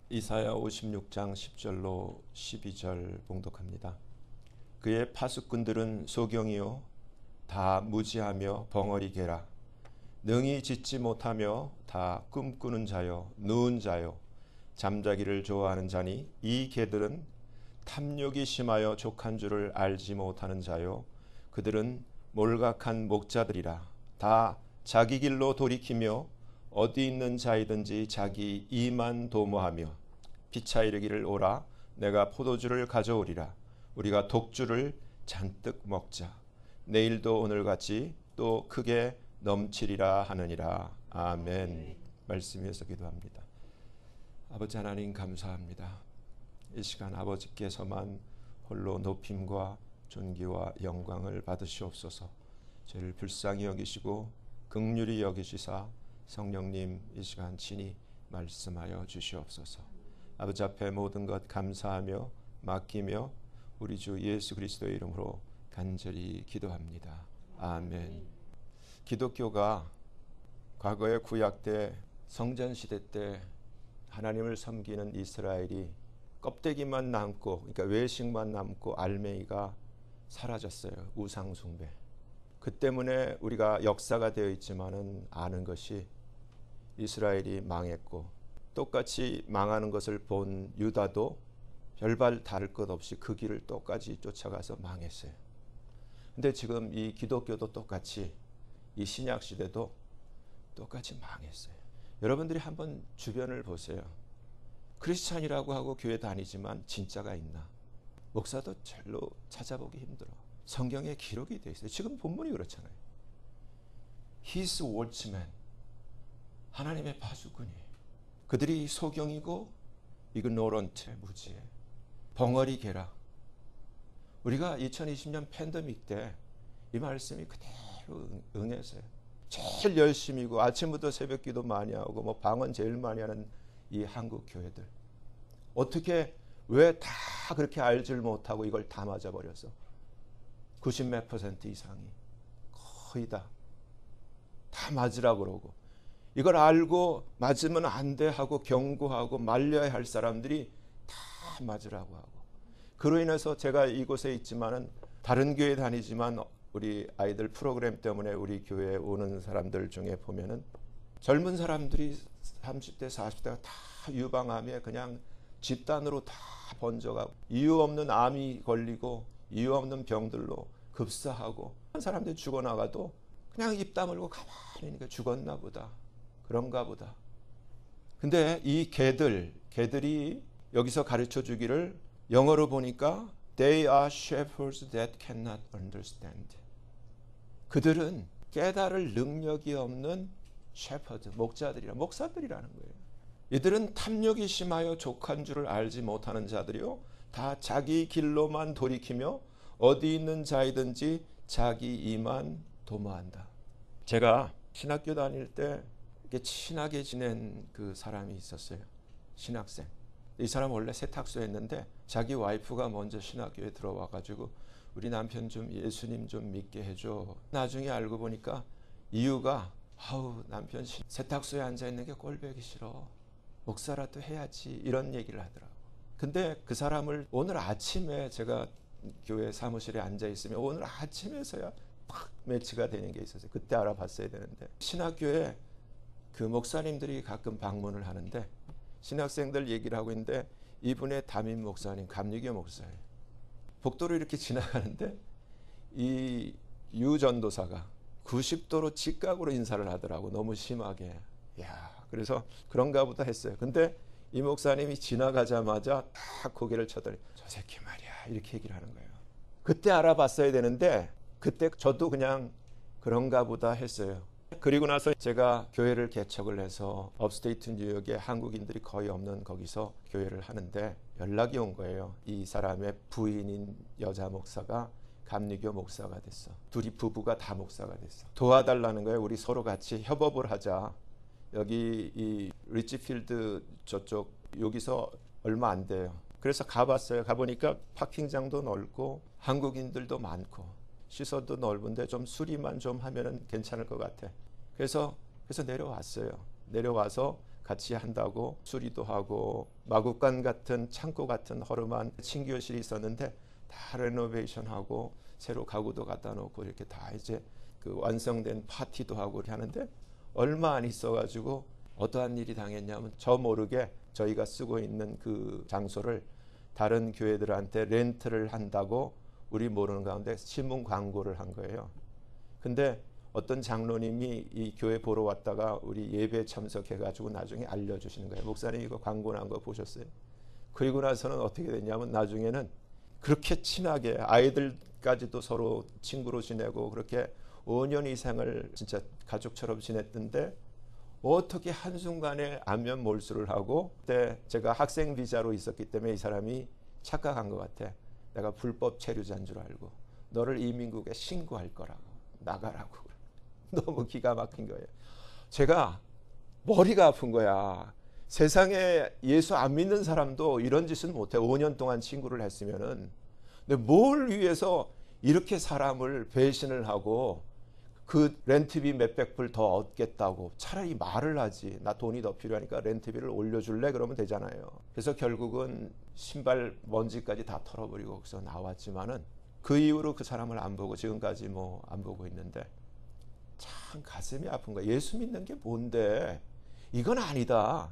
이사야 56장 10절로 12절 봉독합니다. 그의 파수꾼들은 소경이요 다 무지하며 벙어리 개라. 능히 짓지 못하며 다 꿈꾸는 자요 누운 자요 잠자기를 좋아하는 자니 이 개들은 탐욕이 심하여 족한 줄을 알지 못하는 자요 그들은 몰각한 목자들이라. 다 자기 길로 돌이키며 어디 있는 자이든지 자기 이만 도모하며 피차 이르기를 오라 내가 포도주를 가져오리라. 우리가 독주를 잔뜩 먹자. 내일도 오늘같이 또 크게 넘치리라 하느니라. 아멘. 말씀 위에서 기도합니다. 아버지 하나님 감사합니다. 이 시간 아버지께서만 홀로 높임과 존귀와 영광을 받으시옵소서. 저를 불쌍히 여기시고 긍휼히 여기시사 성령님 이 시간 친히 말씀하여 주시옵소서. 아버지 앞에 모든 것 감사하며 맡기며 우리 주 예수 그리스도의 이름으로 간절히 기도합니다. 아멘. 기독교가 과거의 구약 때 성전 시대 때 하나님을 섬기는 이스라엘이 껍데기만 남고 그러니까 외식만 남고 알맹이가 사라졌어요. 우상 숭배. 그 때문에 우리가 역사가 되어 있지만은 아는 것이 이스라엘이 망했고 똑같이 망하는 것을 본 유다도 별반 다를 것 없이 그 길을 똑같이 쫓아가서 망했어요. 근데 지금 이 기독교도 똑같이 이 신약 시대도 똑같이 망했어요. 여러분들이 한번 주변을 보세요. 크리스찬이라고 하고 교회 다니지만 진짜가 있나? 목사도 절로 찾아보기 힘들어. 성경에 기록이 되어 있어요. 지금 본문이 그렇잖아요. His watchmen. 하나님의 파수꾼이에요. 그들이 소경이고 ignorant, 무지해. 벙어리 개라. 우리가 2020년 팬데믹 때 이 말씀이 그대로 응했어요. 제일 열심히고 아침부터 새벽 기도 많이 하고 뭐 방언 제일 많이 하는 이 한국 교회들. 어떻게 왜 다 그렇게 알질 못하고 이걸 다 맞아버려서 90몇 % 이상이 거의 다 맞으라고 그러고 이걸 알고 맞으면 안 돼 하고 경고하고 말려야 할 사람들이 다 맞으라고 하고 그로 인해서 제가 이곳에 있지만은 다른 교회 다니지만 우리 아이들 프로그램 때문에 우리 교회에 오는 사람들 중에 보면은 젊은 사람들이 30대 40대가 다 유방암에 그냥 집단으로 다 번져가고 이유 없는 암이 걸리고 이유 없는 병들로 급사하고 사람들이 죽어나가도 그냥 입 다물고 가만히 있으니까 죽었나 보다. 그런가 보다. 근데 이 개들이 여기서 가르쳐 주기를 영어로 보니까 They are shepherds that cannot understand. 그들은 깨달을 능력이 없는 셰퍼드, 목사들이라는 거예요. 이들은 탐욕이 심하여 족한 줄을 알지 못하는 자들이요 다 자기 길로만 돌이키며 어디 있는 자이든지 자기 이만 도모한다. 제가 신학교 다닐 때 이렇게 친하게 지낸 그 사람이 있었어요. 신학생. 이 사람 원래 세탁소 했는데 자기 와이프가 먼저 신학교에 들어와 가지고 우리 남편 좀 예수님 좀 믿게 해줘. 나중에 알고 보니까 이유가 남편 세탁소에 앉아 있는 게 꼴보기 싫어. 목사라도 해야지 이런 얘기를 하더라고. 근데 그 사람을 오늘 아침에 제가 교회 사무실에 앉아 있으면 오늘 아침에서야 팍 매치가 되는 게 있었어요. 그때 알아봤어야 되는데 신학교에 그 목사님들이 가끔 방문을 하는데 신학생들 얘기를 하고 있는데 이분의 담임 목사님 감리교 목사예요. 복도로 이렇게 지나가는데 이 유 전도사가 90도로 직각으로 인사를 하더라고. 너무 심하게. 그래서 그런가 보다 했어요. 근데 이 목사님이 지나가자마자 딱 고개를 쳐더니 저 새끼 말이야 이렇게 얘기를 하는 거예요. 그때 알아봤어야 되는데 그때 저도 그냥 그런가 보다 했어요. 그리고 나서 제가 교회를 개척을 해서 업스테이트 뉴욕에 한국인들이 거의 없는 거기서 교회를 하는데 연락이 온 거예요. 이 사람의 부인인 여자 목사가 감리교 목사가 됐어. 둘이 부부가 다 목사가 됐어. 도와달라는 거예요. 우리 서로 같이 협업을 하자. 여기 이 리치필드 저쪽 여기서 얼마 안 돼요. 그래서 가봤어요. 가보니까 파킹장도 넓고 한국인들도 많고 시설도 넓은데 좀 수리만 좀 하면은 괜찮을 것 같아. 그래서 내려왔어요. 내려와서 같이 한다고 수리도 하고 마구간 같은 창고 같은 허름한 친교실이 있었는데 다 레노베이션하고 새로 가구도 갖다 놓고 이렇게 다 이제 그 완성된 파티도 하고 이렇게 하는데 얼마 안 있어가지고 어떠한 일이 당했냐면 저 모르게 저희가 쓰고 있는 그 장소를 다른 교회들한테 렌트를 한다고 우리 모르는 가운데 신문 광고를 한 거예요. 근데 어떤 장로님이 이 교회 보러 왔다가 우리 예배에 참석해가지고 나중에 알려주시는 거예요. 목사님 이거 광고 난 거 보셨어요? 그리고 나서는 어떻게 됐냐면 나중에는 그렇게 친하게 아이들까지도 서로 친구로 지내고 그렇게 5년 이상을 진짜 가족처럼 지냈던데 어떻게 한순간에 안면 몰수를 하고 그때 제가 학생 비자로 있었기 때문에 이 사람이 착각한 것 같아. 내가 불법 체류자인 줄 알고 너를 이민국에 신고할 거라고 나가라고. 너무 기가 막힌 거예요. 제가 머리가 아픈 거야. 세상에 예수 안 믿는 사람도 이런 짓은 못해. 5년 동안 친구를 했으면은. 근데 뭘 위해서 이렇게 사람을 배신을 하고 그 렌트비 몇백 불 더 얻겠다고 차라리 말을 하지. 나 돈이 더 필요하니까 렌트비를 올려줄래? 그러면 되잖아요. 그래서 결국은 신발 먼지까지 다 털어버리고 거기서 나왔지만은 그 이후로 그 사람을 안 보고 지금까지 뭐 안 보고 있는데 참 가슴이 아픈 거야. 예수 믿는 게 뭔데? 이건 아니다.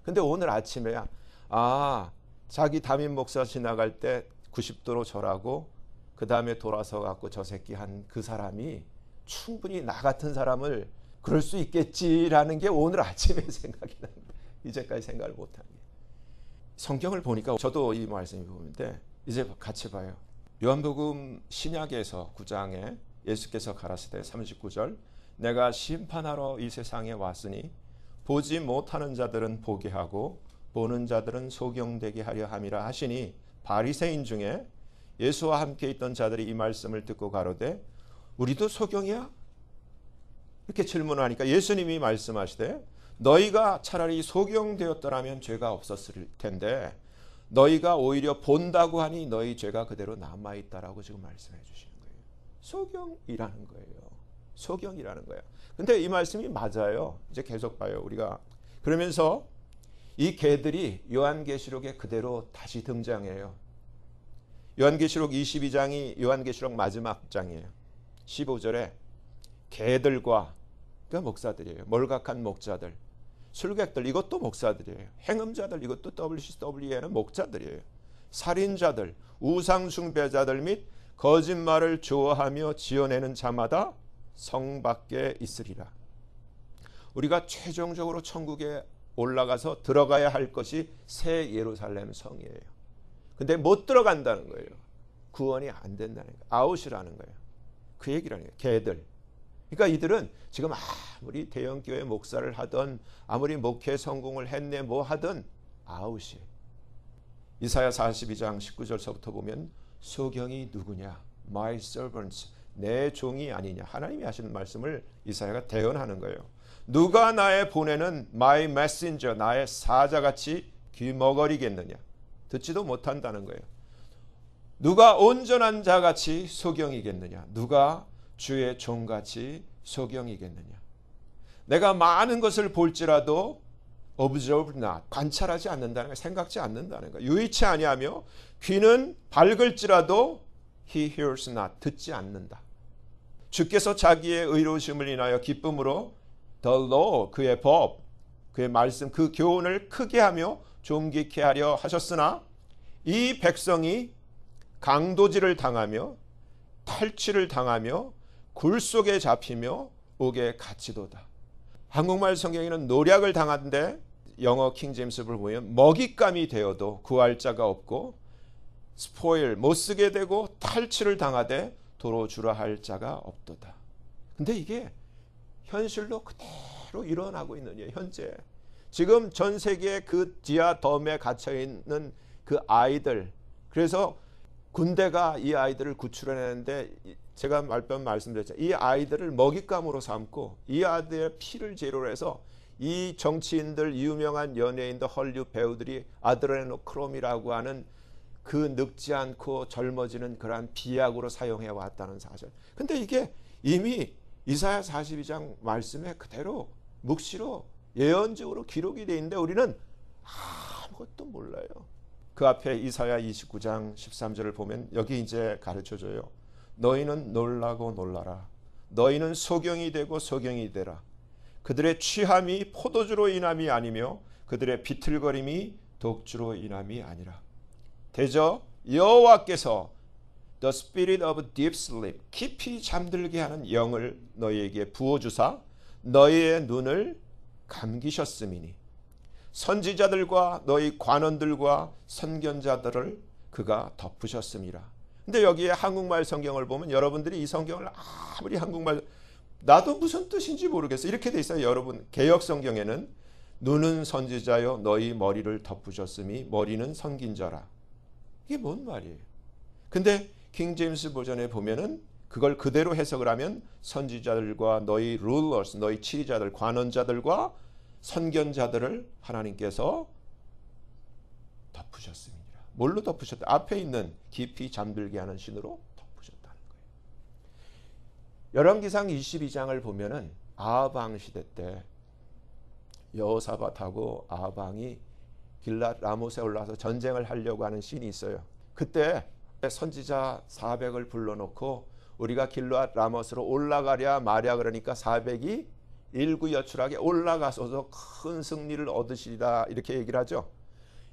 근데 오늘 아침에 자기 담임 목사 지나갈 때 90도로 절하고 그 다음에 돌아서 갖고 저 새끼 한 그 사람이 충분히 나 같은 사람을 그럴 수 있겠지라는 게 오늘 아침에 생각이 납니다. 이제까지 생각을 못한 게. 성경을 보니까 저도 이 말씀이 보는데 이제 같이 봐요. 요한복음 신약에서 9장에 예수께서 가라사대 39절 내가 심판하러 이 세상에 왔으니 보지 못하는 자들은 보게 하고 보는 자들은 소경되게 하려 함이라 하시니 바리새인 중에 예수와 함께 있던 자들이 이 말씀을 듣고 가로되 우리도 소경이야? 이렇게 질문하니까 예수님이 말씀하시되 너희가 차라리 소경되었더라면 죄가 없었을 텐데 너희가 오히려 본다고 하니 너희 죄가 그대로 남아있다라고 지금 말씀해 주시는 거예요. 소경이라는 거예요. 소경이라는 거예요. 근데 이 말씀이 맞아요. 이제 계속 봐요. 우리가 그러면서 이 개들이 요한계시록에 그대로 다시 등장해요. 요한계시록 22장이 요한계시록 마지막 장이에요. 15절에 개들과 그러니까 목사들이에요. 몰각한 목자들, 술객들 이것도 목사들이에요. 행음자들 이것도 WCW에는 목자들이에요. 살인자들, 우상숭배자들 및 거짓말을 좋아하며 지어내는 자마다 성 밖에 있으리라. 우리가 최종적으로 천국에 올라가서 들어가야 할 것이 새 예루살렘 성이에요. 근데 못 들어간다는 거예요. 구원이 안 된다는 거예요. 아웃이라는 거예요. 그 얘기라는 거예요. 개들. 그러니까 이들은 지금 아무리 대형교회 목사를 하든 아무리 목회 성공을 했네 뭐 하든 아웃이에요. 이사야 42장 19절서부터 보면 소경이 누구냐? My servants. 내 종이 아니냐. 하나님이 하시는 말씀을 이사야가 대언하는 거예요. 누가 나의 보내는 my messenger, 나의 사자같이 귀머거리겠느냐. 듣지도 못한다는 거예요. 누가 온전한 자같이 소경이겠느냐. 누가 주의 종같이 소경이겠느냐. 내가 많은 것을 볼지라도 observe not, 관찰하지 않는다는 거예요. 생각지 않는다는 거예요. 유의치 아니하며 귀는 밝을지라도 he hears not, 듣지 않는다. 주께서 자기의 의로우심을 인하여 기쁨으로 the law, 그의 법, 그의 말씀, 그 교훈을 크게 하며 존귀케 하려 하셨으나 이 백성이 강도질을 당하며 탈취를 당하며 굴 속에 잡히며 옥에 갇히도다. 한국말 성경에는 노략을 당한데 영어 킹제임스를 보면 먹잇감이 되어도 구할 자가 없고 스포일 못 쓰게 되고 탈취를 당하되 도로 주라 할 자가 없도다. 근데 이게 현실로 그대로 일어나고 있는 일이에요. 현재 지금 전 세계 그 지하 덤에 갇혀 있는 그 아이들, 그래서 군대가 이 아이들을 구출해내는데 제가 말씀드렸죠. 이 아이들을 먹잇감으로 삼고 이 아이들의 피를 재료로 해서 이 정치인들, 유명한 연예인들, 헐리우드 배우들이 아드레노크롬이라고 하는 그 늙지 않고 젊어지는 그러한 비약으로 사용해 왔다는 사실. 근데 이게 이미 이사야 42장 말씀에 그대로 묵시로 예언적으로 기록이 되어 있는데 우리는 아무것도 몰라요. 그 앞에 이사야 29장 13절을 보면 여기 이제 가르쳐줘요. 너희는 놀라고 놀라라. 너희는 소경이 되고 소경이 되라. 그들의 취함이 포도주로 인함이 아니며 그들의 비틀거림이 독주로 인함이 아니라. 대저 여호와께서 The spirit of deep sleep, 깊이 잠들게 하는 영을 너희에게 부어주사 너희의 눈을 감기셨음이니 선지자들과 너희 관원들과 선견자들을 그가 덮으셨음이라. 근데 여기에 한국말 성경을 보면 여러분들이 이 성경을 아무리 한국말 나도 무슨 뜻인지 모르겠어요. 이렇게 돼 있어요. 여러분 개역 성경에는 눈은 선지자요 너희 머리를 덮으셨음이 머리는 섬긴 자라. 이게 뭔 말이에요? 근데 킹 제임스 버전에 보면은 그걸 그대로 해석을 하면 선지자들과 너희 룰러스, 너희 치리자들, 관원자들과 선견자들을 하나님께서 덮으셨습니다. 뭘로 덮으셨다? 앞에 있는 깊이 잠들게 하는 신으로 덮으셨다는 거예요. 열왕기상 22장을 보면은 아방 시대 때 여호사밧하고 아방이 길랏 라못에 올라와서 전쟁을 하려고 하는 씬이 있어요. 그때 선지자 400을 불러놓고 우리가 길랏 라못으로 올라가랴 마랴 그러니까 400이 일구여출하게 올라가서서 큰 승리를 얻으시리다 이렇게 얘기를 하죠.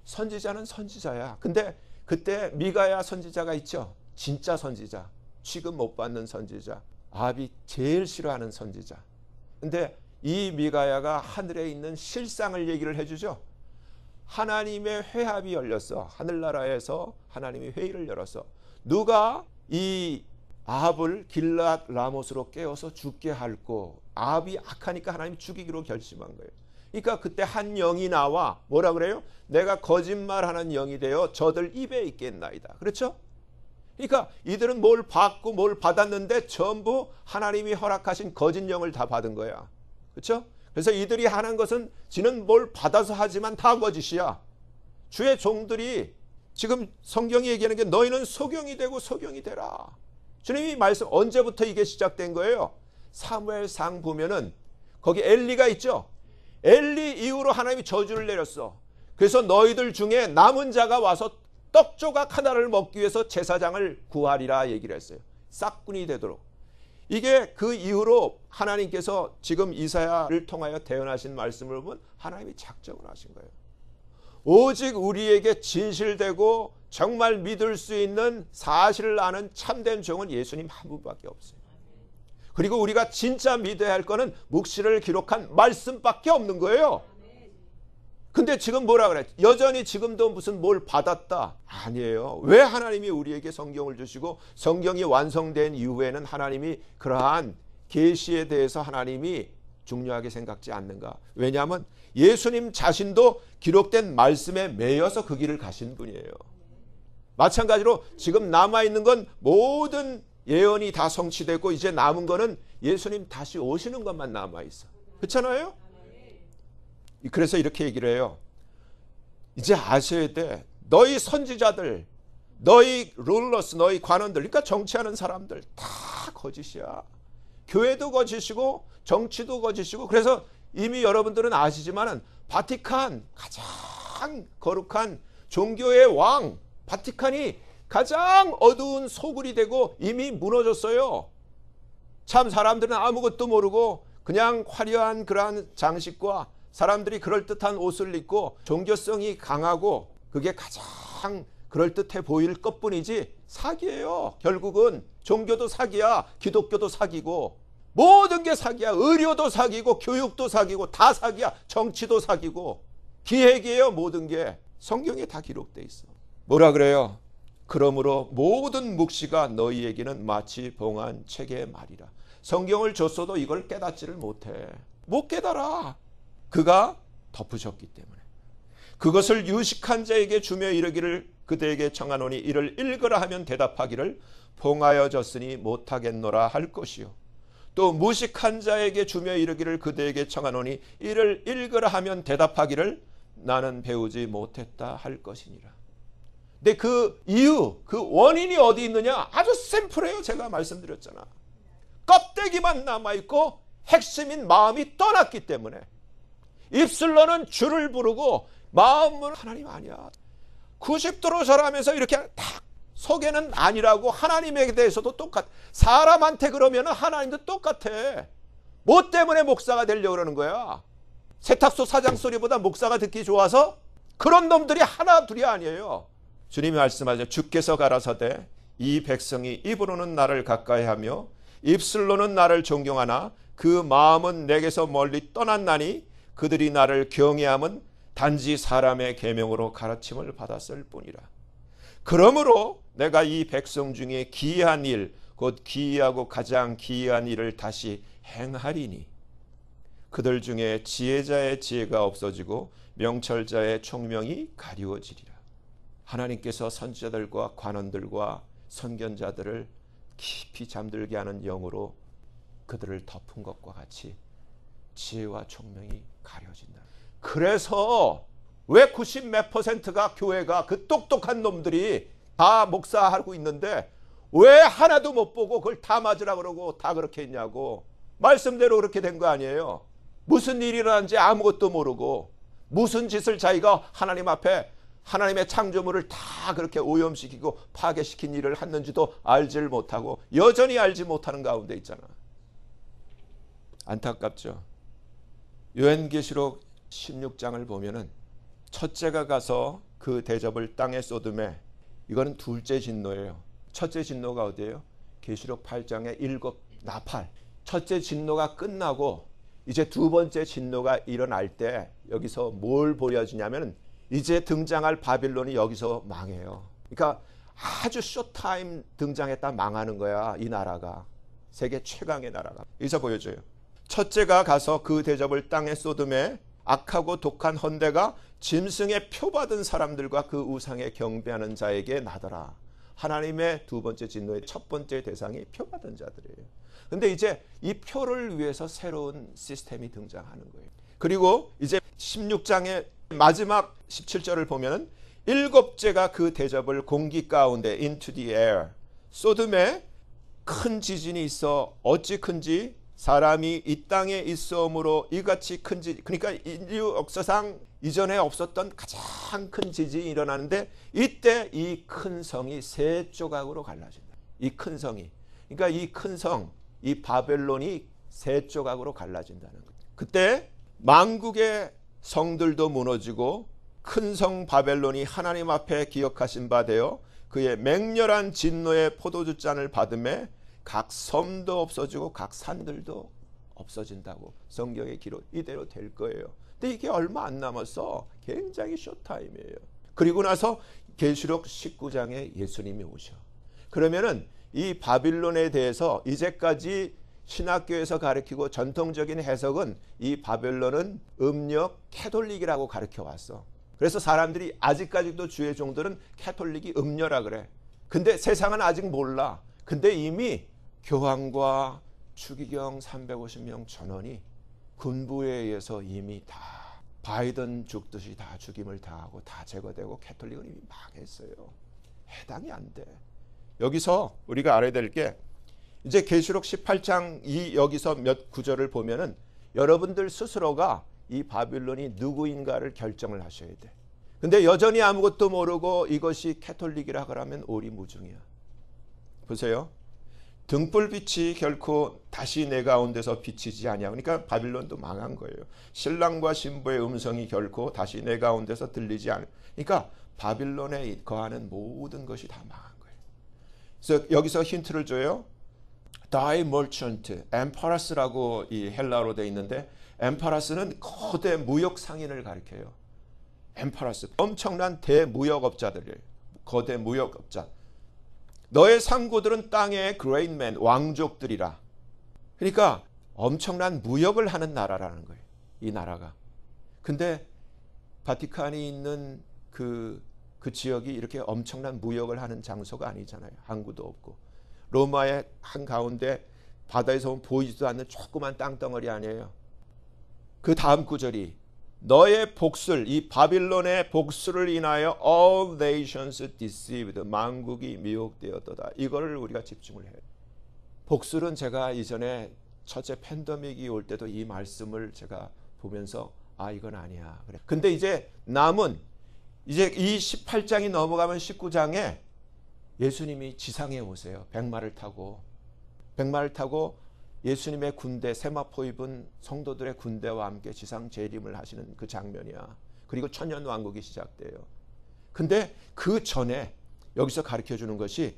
선지자는 선지자야. 근데 그때 미가야 선지자가 있죠. 진짜 선지자. 취급 못 받는 선지자. 아합이 제일 싫어하는 선지자. 근데 이 미가야가 하늘에 있는 실상을 얘기를 해주죠. 하나님의 회합이 열렸어. 하늘나라에서 하나님이 회의를 열었어. 누가 이 아합을 길랏 라못으로 깨워서 죽게 할고 아합이 악하니까 하나님이 죽이기로 결심한 거예요. 그러니까 그때 한 영이 나와 뭐라 그래요? 내가 거짓말하는 영이 되어 저들 입에 있겠나이다. 그렇죠? 그러니까 이들은 뭘 받고 뭘 받았는데 전부 하나님이 허락하신 거짓 영을 다 받은 거야. 그렇죠? 그래서 이들이 하는 것은 지는 뭘 받아서 하지만 다 거짓이야. 주의 종들이 지금 성경이 얘기하는 게 너희는 소경이 되고 소경이 되라. 주님이 말씀 언제부터 이게 시작된 거예요? 사무엘상 보면은 거기 엘리가 있죠. 엘리 이후로 하나님이 저주를 내렸어. 그래서 너희들 중에 남은 자가 와서 떡 조각 하나를 먹기 위해서 제사장을 구하리라 얘기를 했어요. 싹군이 되도록. 이게 그 이후로 하나님께서 지금 이사야를 통하여 대언하신 말씀을 보면 하나님이 작정을 하신 거예요. 오직 우리에게 진실되고 정말 믿을 수 있는 사실을 아는 참된 종은 예수님 한 분밖에 없어요. 그리고 우리가 진짜 믿어야 할 거는 묵시를 기록한 말씀밖에 없는 거예요. 근데 지금 뭐라 그래? 여전히 지금도 무슨 뭘 받았다? 아니에요. 왜 하나님이 우리에게 성경을 주시고 성경이 완성된 이후에는 하나님이 그러한 계시에 대해서 하나님이 중요하게 생각지 않는가? 왜냐하면 예수님 자신도 기록된 말씀에 매여서 그 길을 가신 분이에요. 마찬가지로 지금 남아있는 건 모든 예언이 다 성취되고 이제 남은 거는 예수님 다시 오시는 것만 남아있어. 그렇잖아요? 그래서 이렇게 얘기를 해요. 이제 아셔야 돼. 너희 선지자들, 너희 룰러스, 너희 관원들, 그러니까 정치하는 사람들 다 거짓이야. 교회도 거짓이고 정치도 거짓이고. 그래서 이미 여러분들은 아시지만은 바티칸 가장 거룩한 종교의 왕 바티칸이 가장 어두운 소굴이 되고 이미 무너졌어요. 참 사람들은 아무것도 모르고 그냥 화려한 그러한 장식과 사람들이 그럴듯한 옷을 입고 종교성이 강하고 그게 가장 그럴듯해 보일 것뿐이지 사기예요. 결국은 종교도 사기야. 기독교도 사기고 모든 게 사기야. 의료도 사기고 교육도 사기고 다 사기야. 정치도 사기고 기획이에요. 모든 게 성경에 다 기록돼 있어. 뭐라 그래요? 그러므로 모든 묵시가 너희에게는 마치 봉한 책의 말이라. 성경을 줬어도 이걸 깨닫지를 못해. 못 깨달아. 그가 덮으셨기 때문에. 그것을 유식한 자에게 주며 이르기를 그대에게 청하노니 이를 읽으라 하면 대답하기를 봉하여 졌으니 못하겠노라 할 것이요. 또 무식한 자에게 주며 이르기를 그대에게 청하노니 이를 읽으라 하면 대답하기를 나는 배우지 못했다 할 것이니라. 근데 그 이유, 그 원인이 어디 있느냐? 아주 심플해요. 제가 말씀드렸잖아. 껍데기만 남아있고 핵심인 마음이 떠났기 때문에. 입술로는 주를 부르고 마음은 하나님 아니야. 90도로 절하면서 이렇게 딱 속에는 아니라고 하나님에 대해서도 똑같아. 사람한테 그러면 하나님도 똑같아. 뭐 때문에 목사가 되려고 그러는 거야? 세탁소 사장 소리보다 목사가 듣기 좋아서? 그런 놈들이 하나 둘이 아니에요. 주님이 말씀하죠. 주께서 가라사대 이 백성이 입으로는 나를 가까이하며 입술로는 나를 존경하나 그 마음은 내게서 멀리 떠났나니 그들이 나를 경외함은 단지 사람의 계명으로 가르침을 받았을 뿐이라. 그러므로 내가 이 백성 중에 기이한 일, 곧 기이하고 가장 기이한 일을 다시 행하리니 그들 중에 지혜자의 지혜가 없어지고 명철자의 총명이 가리워지리라. 하나님께서 선지자들과 관원들과 선견자들을 깊이 잠들게 하는 영으로 그들을 덮은 것과 같이 지혜와 총명이 가려진다. 그래서 왜 90몇 %가 교회가 그 똑똑한 놈들이 다 목사하고 있는데 왜 하나도 못 보고 그걸 다 맞으라 그러고 다 그렇게 했냐고. 말씀대로 그렇게 된 거 아니에요. 무슨 일이 일어난지 아무것도 모르고 무슨 짓을 자기가 하나님 앞에 하나님의 창조물을 다 그렇게 오염시키고 파괴시킨 일을 했는지도 알지를 못하고 여전히 알지 못하는 가운데 있잖아. 안타깝죠. 요한계시록 16장을 보면은 첫째가 가서 그 대접을 땅에 쏟음에, 이거는 둘째 진노예요. 첫째 진노가 어디예요? 계시록 8장의 7 나팔. 첫째 진노가 끝나고 이제 두 번째 진노가 일어날 때 여기서 뭘 보여주냐면 이제 등장할 바빌론이 여기서 망해요. 그러니까 아주 쇼타임 등장했다 망하는 거야. 이 나라가. 세계 최강의 나라가. 여기서 보여줘요. 첫째가 가서 그 대접을 땅에 쏟음에 악하고 독한 헌대가 짐승의 표 받은 사람들과 그 우상에 경배하는 자에게 나더라. 하나님의 두 번째 진노의 첫 번째 대상이 표 받은 자들이에요. 근데 이제 이 표를 위해서 새로운 시스템이 등장하는 거예요. 그리고 이제 16장의 마지막 17절을 보면은 일곱째가 그 대접을 공기 가운데 into the air 쏟음에 큰 지진이 있어 어찌 큰지 사람이 이 땅에 있어오므로 이같이 큰 지진, 그러니까 인류 역사상 이전에 없었던 가장 큰 지진이 일어나는데 이때 이 큰 성이 세 조각으로 갈라진다. 이 큰 성이, 그러니까 이 큰 성, 이 바벨론이 세 조각으로 갈라진다는 거예요. 그때 만국의 성들도 무너지고 큰 성 바벨론이 하나님 앞에 기억하신 바 되어 그의 맹렬한 진노의 포도주 잔을 받음에 각 섬도 없어지고 각 산들도 없어진다고 성경의 기록 이대로 될 거예요. 근데 이게 얼마 안 남았어. 굉장히 쇼타임이에요. 그리고 나서 계시록 19장에 예수님이 오셔. 그러면은 이 바빌론에 대해서 이제까지 신학교에서 가르치고 전통적인 해석은 이 바벨론은 음력 캐톨릭이라고 가르쳐 왔어. 그래서 사람들이 아직까지도 주의 종들은 캐톨릭이 음녀라 그래. 근데 세상은 아직 몰라. 근데 이미 교황과 추기경 350명 전원이 군부에 의해서 이미 다 바이든 죽듯이 다 죽임을 당하고 다 제거되고 캐톨릭은 이미 망했어요. 해당이 안 돼. 여기서 우리가 알아야 될 게 이제 계시록 18장 이 여기서 몇 구절을 보면은 여러분들 스스로가 이 바빌론이 누구인가를 결정을 하셔야 돼. 근데 여전히 아무것도 모르고 이것이 캐톨릭이라 그러면 오리무중이야. 보세요. 등불빛이 결코 다시 내 가운데서 비치지 아니하. 그러니까 바빌론도 망한 거예요. 신랑과 신부의 음성이 결코 다시 내 가운데서 들리지 않아. 그러니까 바빌론에 거하는 모든 것이 다 망한 거예요. 그래서 여기서 힌트를 줘요. Die merchant, 엠파라스라고 이 헬라어로 되어 있는데 엠파라스는 거대 무역 상인을 가리켜요. 엠파라스, 엄청난 대무역업자들이에요. 거대 무역업자. 너의 상고들은 땅의 그레인맨, 왕족들이라. 그러니까 엄청난 무역을 하는 나라라는 거예요. 이 나라가. 근데 바티칸이 있는 그 지역이 이렇게 엄청난 무역을 하는 장소가 아니잖아요. 항구도 없고. 로마의 한가운데 바다에서 보면 보이지도 않는 조그만 땅덩어리 아니에요. 그 다음 구절이 너의 복술, 이 바빌론의 복술을 인하여 all nations deceived, 만국이 미혹되었도다. 이거를 우리가 집중을 해요. 복술은 제가 이전에 첫째 팬데믹이 올 때도 이 말씀을 제가 보면서 아, 이건 아니야. 그래. 근데 이제 남은 이제 이 18장이 넘어가면 19장에 예수님이 지상에 오세요. 백마를 타고 예수님의 군대, 세마포 입은 성도들의 군대와 함께 지상 재림을 하시는 그 장면이야. 그리고 천년왕국이 시작돼요. 근데 그 전에 여기서 가르쳐 주는 것이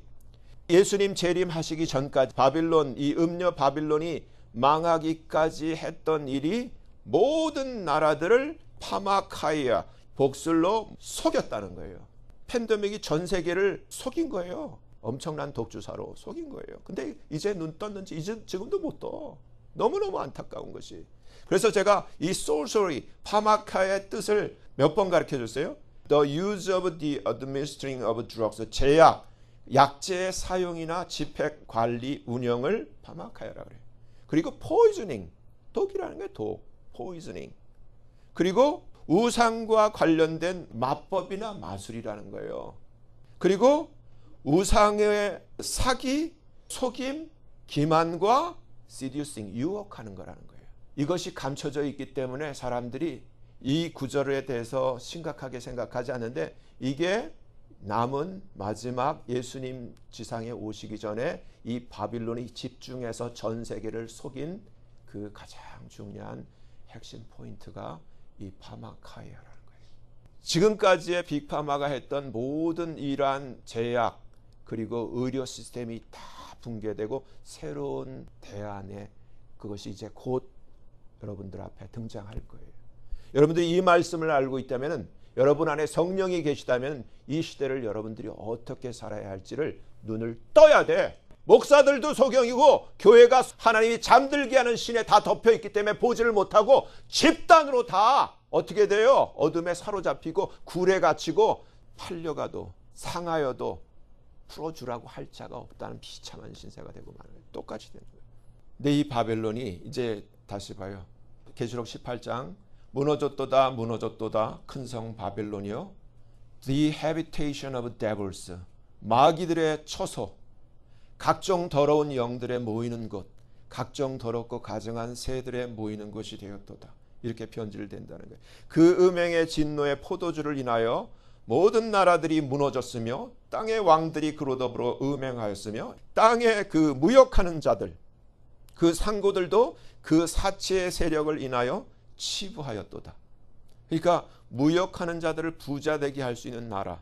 예수님 재림하시기 전까지 바빌론, 이 음녀 바빌론이 망하기까지 했던 일이 모든 나라들을 파마카이아, 복술로 속였다는 거예요. 팬데믹이 전 세계를 속인 거예요. 엄청난 독주사로 속인 거예요. 근데 이제 눈 떴는지 이제 지금도 못 떠. 너무너무 안타까운 것이. 그래서 제가 이 sorcery, 파마카의 뜻을 몇 번 가르쳐 줬어요. The use of the administering of drugs, 제약, 약제의 사용이나 집행, 관리, 운영을 파마카야라 그래요. 그리고 poisoning, 독이라는 게 독, poisoning. 그리고 우상과 관련된 마법이나 마술이라는 거예요. 그리고 우상의 사기, 속임, 기만과 seducing, 유혹하는 거라는 거예요. 이것이 감춰져 있기 때문에 사람들이 이 구절에 대해서 심각하게 생각하지 않는데 이게 남은 마지막 예수님 지상에 오시기 전에 이 바빌론이 집중해서 전 세계를 속인 그 가장 중요한 핵심 포인트가 이 파마카이아라는 거예요. 지금까지의 빅파마가 했던 모든 이러한 제약 그리고 의료 시스템이 다 붕괴되고 새로운 대안에 그것이 이제 곧 여러분들 앞에 등장할 거예요. 여러분들이 이 말씀을 알고 있다면, 여러분 안에 성령이 계시다면 이 시대를 여러분들이 어떻게 살아야 할지를 눈을 떠야 돼. 목사들도 소경이고 교회가 하나님이 잠들게 하는 신에 다 덮여있기 때문에 보지를 못하고 집단으로 다 어떻게 돼요? 어둠에 사로잡히고 굴에 갇히고 팔려가도 상하여도 풀어주라고 할 자가 없다는 비참한 신세가 되고 마는 거예요. 똑같이 되는 거예요. 근데 이 바벨론이 이제 다시 봐요. 계시록 18장 무너졌도다 무너졌도다 큰 성 바벨론이요, The habitation of devils, 마귀들의 처소, 각종 더러운 영들의 모이는 곳, 각종 더럽고 가증한 새들의 모이는 곳이 되었도다. 이렇게 변질된다는 거예요. 그 음행의 진노의 포도주를 인하여 모든 나라들이 무너졌으며 땅의 왕들이 그로 더불어 음행하였으며 땅에 그 무역하는 자들, 그 상고들도 그 사치의 세력을 인하여 치부하였도다. 그러니까 무역하는 자들을 부자 되게 할 수 있는 나라.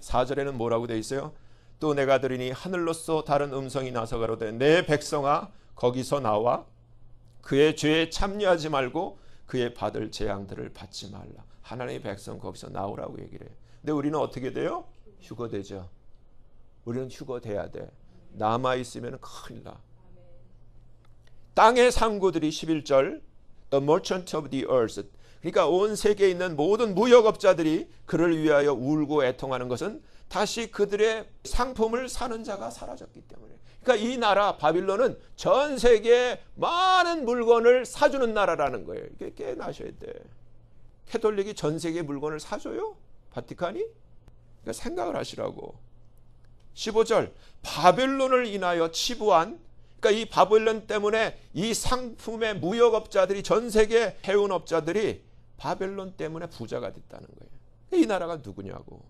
4절에는 뭐라고 되어 있어요? 또 내가 들으니 하늘로서 다른 음성이 나서 가로되 내 백성아 거기서 나와 그의 죄에 참여하지 말고 그의 받을 재앙들을 받지 말라. 하나님의 백성 거기서 나오라고 얘기를 해요. 근데 우리는 어떻게 돼요? 휴거되죠. 우리는 휴거돼야 돼. 남아있으면 큰일 나. 땅의 상고들이 11절 The merchant of the earth, 그러니까 온 세계에 있는 모든 무역업자들이 그를 위하여 울고 애통하는 것은 다시 그들의 상품을 사는 자가 사라졌기 때문에. 그러니까 이 나라 바빌론은 전 세계에 많은 물건을 사주는 나라라는 거예요. 이게 깨나셔야 돼. 캐톨릭이 전 세계 물건을 사줘요? 바티칸이? 그러니까 생각을 하시라고. 15절 바벨론을 인하여 치부한, 그러니까 이 바벨론 때문에 이 상품의 무역업자들이, 전 세계 해운업자들이 바벨론 때문에 부자가 됐다는 거예요. 이 나라가 누구냐고.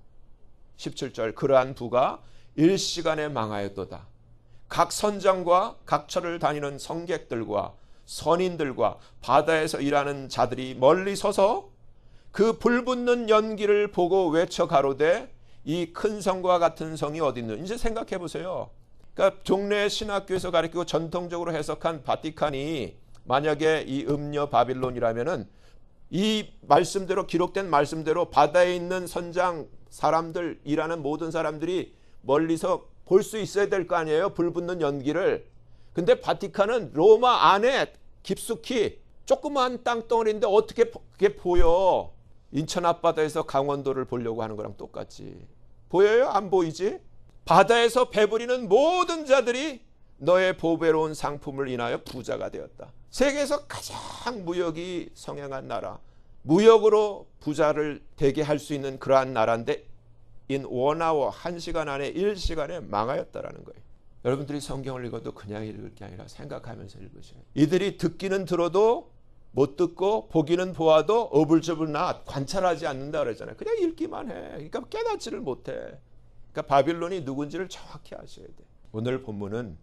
17절 그러한 부가 일시간에 망하였도다. 각 선장과 각처를 다니는 성객들과 선인들과 바다에서 일하는 자들이 멀리 서서 그 불붙는 연기를 보고 외쳐 가로되 이 큰 성과 같은 성이 어디 있느냐. 이제 생각해 보세요. 그러니까 종래 신학교에서 가르치고 전통적으로 해석한 바티칸이 만약에 이 음녀 바빌론이라면은 이 말씀대로, 기록된 말씀대로 바다에 있는 선장 사람들, 일하는 모든 사람들이 멀리서 볼 수 있어야 될 거 아니에요, 불붙는 연기를. 근데 바티칸은 로마 안에 깊숙이 조그만 땅덩어리인데 어떻게 그게 보여? 인천 앞바다에서 강원도를 보려고 하는 거랑 똑같지. 보여요? 안 보이지? 바다에서 배부리는 모든 자들이 너의 보배로운 상품을 인하여 부자가 되었다. 세계에서 가장 무역이 성행한 나라, 무역으로 부자를 되게 할 수 있는 그러한 나라인데 in 1hour, 1시간 안에 1시간에 망하였다라는 거예요. 여러분들이 성경을 읽어도 그냥 읽을 게 아니라 생각하면서 읽으셔야 해요. 이들이 듣기는 들어도 못 듣고 보기는 보아도 어불저불나 관찰하지 않는다 그러잖아요. 그냥 읽기만 해. 그러니까 깨닫지를 못해. 그러니까 바빌론이 누군지를 정확히 아셔야 돼. 오늘 본문은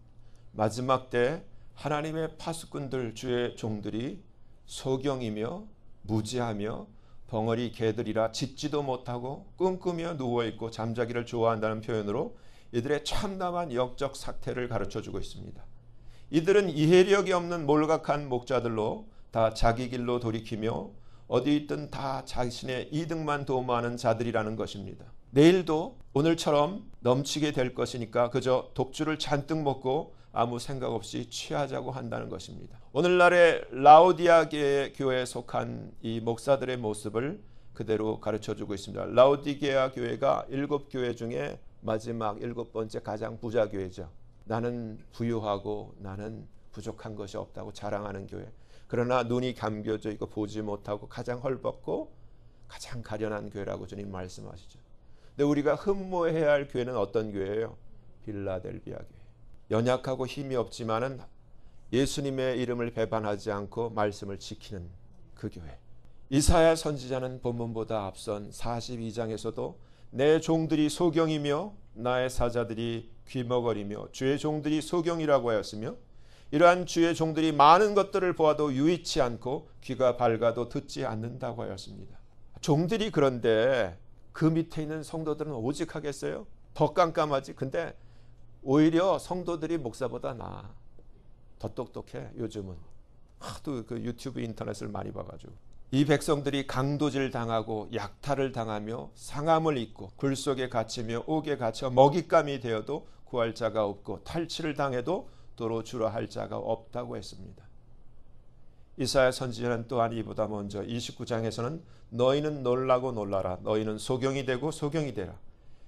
마지막 때 하나님의 파수꾼들 주의 종들이 소경이며 무지하며 벙어리 개들이라 짖지도 못하고 꿈꾸며 누워있고 잠자기를 좋아한다는 표현으로 이들의 참담한 영적 사태를 가르쳐주고 있습니다. 이들은 이해력이 없는 몰각한 목자들로 다 자기 길로 돌이키며 어디 있든 다 자신의 이득만 도모하는 자들이라는 것입니다. 내일도 오늘처럼 넘치게 될 것이니까 그저 독주를 잔뜩 먹고 아무 생각 없이 취하자고 한다는 것입니다. 오늘날의 라오디아 교회에 속한 이 목사들의 모습을 그대로 가르쳐주고 있습니다. 라오디게아 교회가 7교회 중에 마지막 7번째 가장 부자 교회죠. 나는 부유하고 나는 부족한 것이 없다고 자랑하는 교회. 그러나 눈이 감겨져 있고 보지 못하고 가장 헐벗고 가장 가련한 교회라고 주님 말씀하시죠. 근데 우리가 흠모해야 할 교회는 어떤 교회예요? 빌라델비아 교회. 연약하고 힘이 없지만은 예수님의 이름을 배반하지 않고 말씀을 지키는 그 교회. 이사야 선지자는 본문보다 앞선 42장에서도 내 종들이 소경이며 나의 사자들이 귀머거리며 주의 종들이 소경이라고 하였으며 이러한 주의 종들이 많은 것들을 보아도 유의치 않고 귀가 밝아도 듣지 않는다고 하였습니다. 종들이 그런데 그 밑에 있는 성도들은 오직 하겠어요? 더 깜깜하지. 근데 오히려 성도들이 목사보다 나아. 더 똑똑해. 요즘은 하도 그 유튜브 인터넷을 많이 봐가지고 이 백성들이 강도질 당하고 약탈을 당하며 상함을 입고 굴 속에 갇히며 옥에 갇혀 먹잇감이 되어도 구할 자가 없고 탈취를 당해도 도로 주라 할 자가 없다고 했습니다. 이사야 선지자는 또한 이보다 먼저 29장에서는 너희는 놀라고 놀라라. 너희는 소경이 되고 소경이 되라.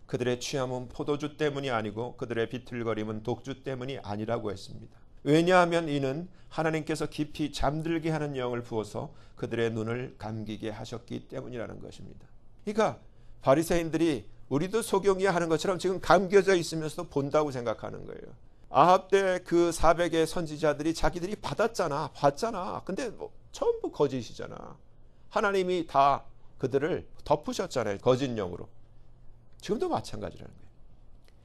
그들의 취함은 포도주 때문이 아니고 그들의 비틀거림은 독주 때문이 아니라고 했습니다. 왜냐하면 이는 하나님께서 깊이 잠들게 하는 영을 부어서 그들의 눈을 감기게 하셨기 때문이라는 것입니다. 그러니까 바리새인들이 우리도 소경이야 하는 것처럼 지금 감겨져 있으면서도 본다고 생각하는 거예요. 아합 때 그 400의 선지자들이 자기들이 받았잖아. 봤잖아. 근데 전부 거짓이잖아. 하나님이 다 그들을 덮으셨잖아요. 거짓 영으로. 지금도 마찬가지라는 거예요.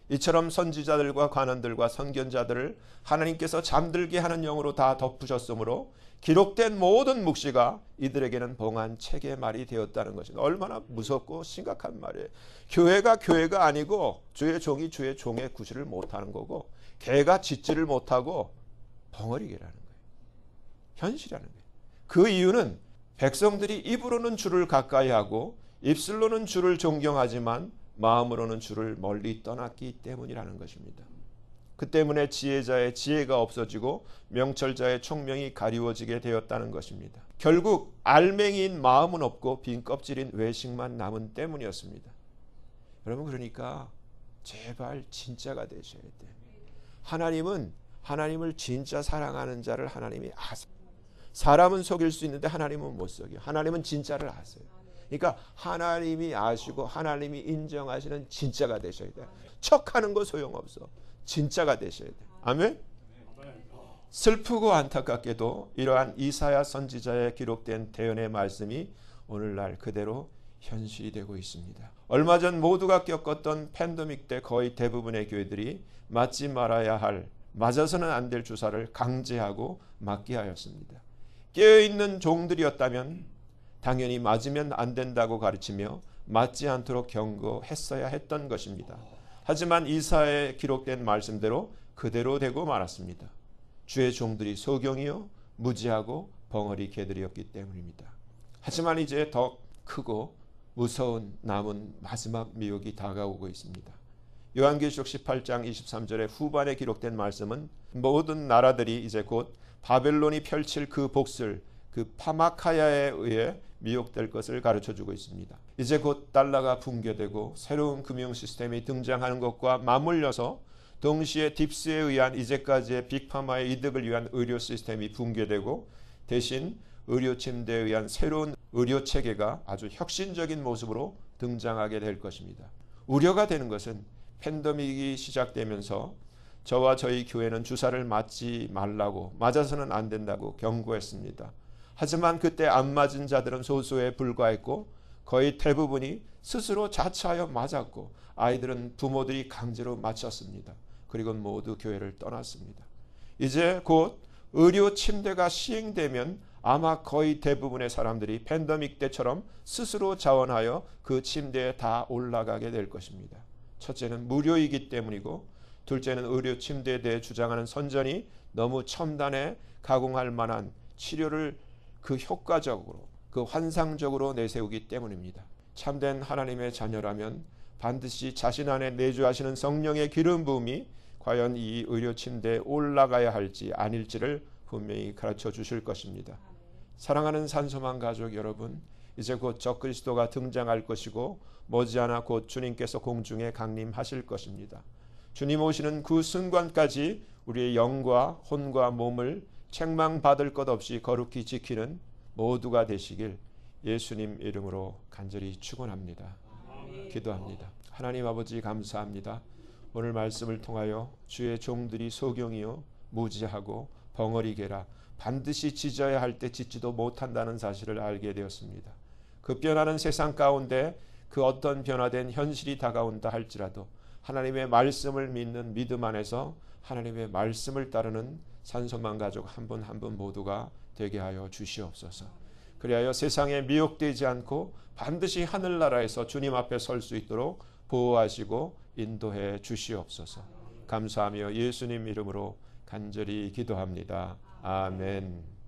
이처럼 선지자들과 관원들과 선견자들을 하나님께서 잠들게 하는 영으로 다 덮으셨으므로 기록된 모든 묵시가 이들에게는 봉한 책의 말이 되었다는 것입니다. 얼마나 무섭고 심각한 말이에요. 교회가 아니고 주의 종이 주의 종의 구실을 못하는 거고 개가 짖지를 못하고 벙어리개라는 거예요. 현실이라는 거예요. 그 이유는 백성들이 입으로는 주를 가까이 하고 입술로는 주를 존경하지만 마음으로는 주를 멀리 떠났기 때문이라는 것입니다. 그 때문에 지혜자의 지혜가 없어지고 명철자의 총명이 가리워지게 되었다는 것입니다. 결국 알맹이인 마음은 없고 빈 껍질인 외식만 남은 때문이었습니다. 여러분 그러니까 제발 진짜가 되셔야 돼. 하나님을 진짜 사랑하는 자를 하나님이 아세요. 사람은 속일 수 있는데 하나님은 못 속여. 하나님은 진짜를 아세요. 그러니까 하나님이 아시고 하나님이 인정하시는 진짜가 되셔야 돼. 척하는 거 소용없어. 진짜가 되셔야 돼. 아멘. 슬프고 안타깝게도 이러한 이사야 선지자에 기록된 대언의 말씀이 오늘날 그대로 현실이 되고 있습니다. 얼마 전 모두가 겪었던 팬데믹 때 거의 대부분의 교회들이 맞지 말아야 할, 맞아서는 안 될 주사를 강제하고 맞게 하였습니다. 깨어있는 종들이었다면 당연히 맞으면 안 된다고 가르치며 맞지 않도록 경고했어야 했던 것입니다. 하지만 이사야에 기록된 말씀대로 그대로 되고 말았습니다. 주의 종들이 소경이요 무지하고 벙어리 개들이었기 때문입니다. 하지만 이제 더 크고 무서운 남은 마지막 미혹이 다가오고 있습니다. 요한계시록 18장 23절의 후반에 기록된 말씀은 모든 나라들이 이제 곧 바벨론이 펼칠 그 복술, 그 파마카야에 의해 미혹될 것을 가르쳐주고 있습니다. 이제 곧 달러가 붕괴되고 새로운 금융 시스템이 등장하는 것과 맞물려서 동시에 딥스에 의한 이제까지의 빅파마의 이득을 위한 의료 시스템이 붕괴되고 대신 의료 침대에 의한 새로운 의료 체계가 아주 혁신적인 모습으로 등장하게 될 것입니다. 우려가 되는 것은 팬데믹이 시작되면서 저와 저희 교회는 주사를 맞지 말라고, 맞아서는 안 된다고 경고했습니다. 하지만 그때 안 맞은 자들은 소수에 불과했고 거의 대부분이 스스로 자처하여 맞았고 아이들은 부모들이 강제로 맞췄습니다. 그리고 모두 교회를 떠났습니다. 이제 곧 의료 침대가 시행되면 아마 거의 대부분의 사람들이 팬데믹 때처럼 스스로 자원하여 그 침대에 다 올라가게 될 것입니다. 첫째는 무료이기 때문이고, 둘째는 의료 침대에 대해 주장하는 선전이 너무 첨단에 가공할 만한 치료를 그 효과적으로, 그 환상적으로 내세우기 때문입니다. 참된 하나님의 자녀라면 반드시 자신 안에 내주하시는 성령의 기름 부음이 과연 이 의료 침대에 올라가야 할지 아닐지를 분명히 가르쳐 주실 것입니다. 사랑하는 산소망 가족 여러분, 이제 곧 적그리스도가 등장할 것이고 머지않아 곧 주님께서 공중에 강림하실 것입니다. 주님 오시는 그 순간까지 우리의 영과 혼과 몸을 책망받을 것 없이 거룩히 지키는 모두가 되시길 예수님 이름으로 간절히 축원합니다. 기도합니다. 하나님 아버지 감사합니다. 오늘 말씀을 통하여 주의 종들이 소경이요 무지하고 벙어리개라 반드시 짖어야 할 때 짖지도 못한다는 사실을 알게 되었습니다. 그 변하는 세상 가운데 그 어떤 변화된 현실이 다가온다 할지라도 하나님의 말씀을 믿는 믿음 안에서 하나님의 말씀을 따르는 산소망 가족 한 분 한 분 모두가 되게 하여 주시옵소서. 그리하여 세상에 미혹되지 않고 반드시 하늘나라에서 주님 앞에 설 수 있도록 보호하시고 인도해 주시옵소서. 감사하며 예수님 이름으로 간절히 기도합니다. 아멘.